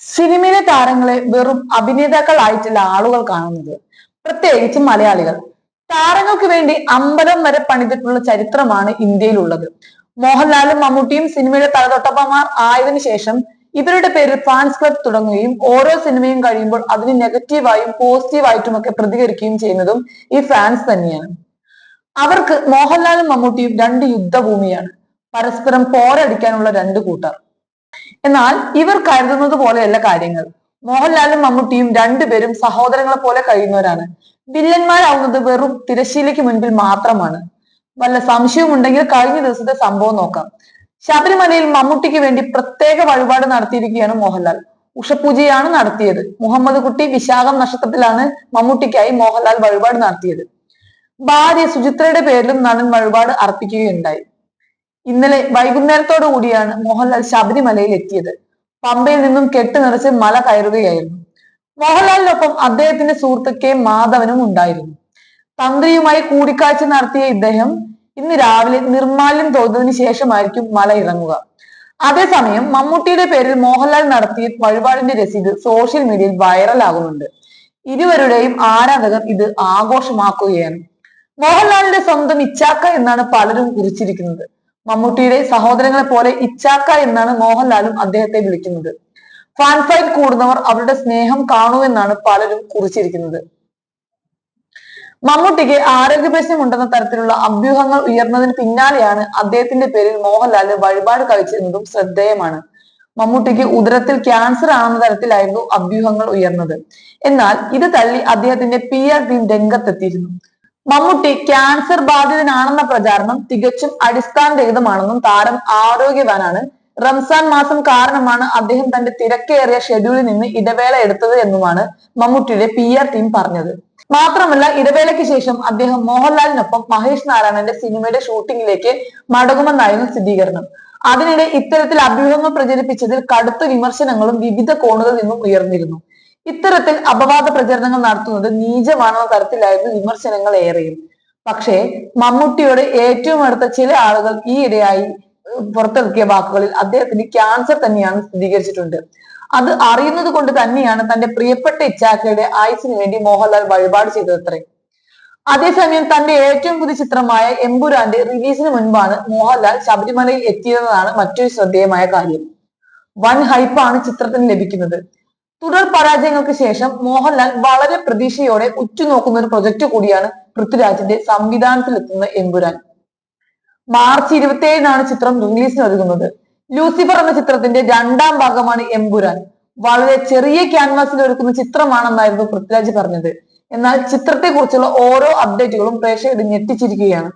സിനിമയിലെ താരങ്ങളെ വെറും അഭിനേതാക്കളായിട്ടുള്ള ആളുകൾ കാണുന്നത്, പ്രത്യേകിച്ച് മലയാളികൾ. താരങ്ങൾക്ക് വേണ്ടി അമ്പലം വരെ പണിതിട്ടുള്ള ചരിത്രമാണ് ഇന്ത്യയിലുള്ളത്. മോഹൻലാലും മമ്മൂട്ടിയും സിനിമയുടെ തലതൊട്ടപ്പന്മാർ ആയതിനു ശേഷം ഇവരുടെ പേരിൽ ഫാൻസ് ക്ലബ് തുടങ്ങുകയും ഓരോ സിനിമയും കഴിയുമ്പോൾ അതിന് നെഗറ്റീവായും പോസിറ്റീവായിട്ടുമൊക്കെ പ്രതികരിക്കുകയും ചെയ്യുന്നതും ഈ ഫാൻസ് തന്നെയാണ്. അവർക്ക് മോഹൻലാലും മമ്മൂട്ടിയും രണ്ട് യുദ്ധഭൂമിയാണ്, പരസ്പരം പോരടിക്കാനുള്ള രണ്ട് കൂട്ടർ. എന്നാൽ ഇവർ കരുതുന്നത് പോലെയല്ല കാര്യങ്ങൾ. മോഹൻലാലും മമ്മൂട്ടിയും രണ്ടുപേരും സഹോദരങ്ങളെ പോലെ കഴിയുന്നവരാണ്. വില്ലന്മാരാവുന്നത് വെറും തിരശ്ശീലയ്ക്ക് മുൻപിൽ മാത്രമാണ്. വല്ല സംശയവും ഉണ്ടെങ്കിൽ കഴിഞ്ഞ ദിവസത്തെ സംഭവം നോക്കാം. ശബരിമലയിൽ മമ്മൂട്ടിക്ക് വേണ്ടി പ്രത്യേക വഴിപാട് നടത്തിയിരിക്കുകയാണ് മോഹൻലാൽ. ഉഷപൂജയാണ് നടത്തിയത്. മുഹമ്മദ് കുട്ടി വിശാഖം നക്ഷത്രത്തിലാണ് മമ്മൂട്ടിക്കായി മോഹൻലാൽ വഴിപാട് നടത്തിയത്. ഭാര്യ സുചിത്രയുടെ പേരിലും നടൻ വഴിപാട് അർപ്പിക്കുകയുണ്ടായി. ഇന്നലെ വൈകുന്നേരത്തോടു കൂടിയാണ് മോഹൻലാൽ ശബരിമലയിൽ എത്തിയത്. പമ്പയിൽ നിന്നും കെട്ട് നിറച്ച് മല കയറുകയായിരുന്നു. മോഹൻലാലിനൊപ്പം അദ്ദേഹത്തിന്റെ സുഹൃത്ത് കെ മാധവനും ഉണ്ടായിരുന്നു. തന്ത്രിയുമായി കൂടിക്കാഴ്ച നടത്തിയ ഇദ്ദേഹം ഇന്ന് രാവിലെ നിർമാല്യം തോന്നതിന് ശേഷമായിരിക്കും മല ഇറങ്ങുക. അതേസമയം മമ്മൂട്ടിയുടെ പേരിൽ മോഹൻലാൽ നടത്തിയ വഴിപാടിന്റെ രസീത് സോഷ്യൽ മീഡിയയിൽ വൈറലാകുന്നുണ്ട്. ഇരുവരുടെയും ആരാധകർ ഇത് ആഘോഷമാക്കുകയാണ്. മോഹൻലാലിന്റെ സ്വന്തം ഇച്ചാക്ക എന്നാണ് പലരും കുറിച്ചിരിക്കുന്നത്. മമ്മൂട്ടിയുടെ സഹോദരങ്ങളെ പോലെ ഇച്ചാക്ക എന്നാണ് മോഹൻലാലും അദ്ദേഹത്തെ വിളിക്കുന്നത്. ഫാൻ ഫൈറ്റ് കൂടുന്നവർ അവരുടെ സ്നേഹം കാണൂ എന്നാണ് പലരും കുറിച്ചിരിക്കുന്നത്. മമ്മൂട്ടിക്ക് ആരോഗ്യ പ്രശ്നമുണ്ടെന്ന തരത്തിലുള്ള അഭ്യൂഹങ്ങൾ ഉയർന്നതിന് പിന്നാലെയാണ് അദ്ദേഹത്തിന്റെ പേരിൽ മോഹൻലാൽ വഴിപാട് കഴിച്ചിരുന്നതും ശ്രദ്ധേയമാണ്. മമ്മൂട്ടിക്ക് ഉദരത്തിൽ ക്യാൻസർ ആണെന്ന തരത്തിലായിരുന്നു അഭ്യൂഹങ്ങൾ ഉയർന്നത്. എന്നാൽ ഇത് തള്ളി അദ്ദേഹത്തിന്റെ PR ടീം രംഗത്തെത്തിയിരുന്നു. മമ്മൂട്ടി ക്യാൻസർ ബാധിതനാണെന്ന പ്രചാരണം തികച്ചും അടിസ്ഥാനരഹിതമാണെന്നും താരം ആരോഗ്യവാനാണ്, റംസാൻ മാസം കാരണമാണ് അദ്ദേഹം തന്റെ തിരക്കേറിയ ഷെഡ്യൂളിൽ നിന്ന് ഇടവേള എടുത്തത് എന്നുമാണ് മമ്മൂട്ടിയുടെ PR ടീം പറഞ്ഞത്. മാത്രമല്ല, ഇടവേളയ്ക്ക് ശേഷം അദ്ദേഹം മോഹൻലാലിനൊപ്പം മഹേഷ് നാരായണന്റെ സിനിമയുടെ ഷൂട്ടിങ്ങിലേക്ക് മടങ്ങുമെന്നായിരുന്നു സ്ഥിരീകരണം. അതിനിടെ ഇത്തരത്തിൽ അഭ്യൂഹങ്ങൾ പ്രചരിപ്പിച്ചതിൽ കടുത്ത വിമർശനങ്ങളും വിവിധ കോണുകളിൽ നിന്നും ഉയർന്നിരുന്നു. ഇത്തരത്തിൽ അപവാദ പ്രചരണങ്ങൾ നടത്തുന്നത് നീചമാണെന്ന തരത്തിലായിരുന്നു വിമർശനങ്ങൾ ഏറെയും. പക്ഷേ മമ്മൂട്ടിയോട് ഏറ്റവും അടുത്ത ചില ആളുകൾ ഈയിടെയായി പുറത്തിറക്കിയ വാക്കുകളിൽ അദ്ദേഹത്തിന് ക്യാൻസർ തന്നെയാണ് സ്ഥിരീകരിച്ചിട്ടുണ്ട്. അത് അറിയുന്നത് കൊണ്ട് തന്നെയാണ് തന്റെ പ്രിയപ്പെട്ട ഇച്ചാക്കയുടെ ആയുസിന് വേണ്ടി മോഹൻലാൽ വഴിപാട് ചെയ്തതത്രേ. അതേസമയം തന്റെ ഏറ്റവും പുതിയ ചിത്രമായ എമ്പുരാന്റെ റിലീസിന് മുൻപാണ് മോഹൻലാൽ ശബരിമലയിൽ എത്തിയതെന്നാണ് മറ്റൊരു ശ്രദ്ധേയമായ കാര്യം. വൻ ഹൈപ്പാണ് ചിത്രത്തിന് ലഭിക്കുന്നത്. തുടർ പരാജയങ്ങൾക്ക് ശേഷം മോഹൻലാൽ വളരെ പ്രതീക്ഷയോടെ ഉറ്റുനോക്കുന്ന ഒരു പ്രൊജക്ട് കൂടിയാണ് പൃഥ്വിരാജിന്റെ സംവിധാനത്തിലെത്തുന്ന എമ്പുരാൻ. മാർച്ച് 27-നാണ് ചിത്രം റിലീസിന് ഒരുങ്ങുന്നത്. ലൂസിഫർ എന്ന ചിത്രത്തിന്റെ രണ്ടാം ഭാഗമാണ് എമ്പുരാൻ. വളരെ ചെറിയ ക്യാൻവാസിൽ ഒരുക്കുന്ന ചിത്രമാണെന്നായിരുന്നു പൃഥ്വിരാജ് പറഞ്ഞത്. എന്നാൽ ചിത്രത്തെ കുറിച്ചുള്ള ഓരോ അപ്ഡേറ്റുകളും പ്രേക്ഷകരെ ഞെട്ടിച്ചിരിക്കുകയാണ്.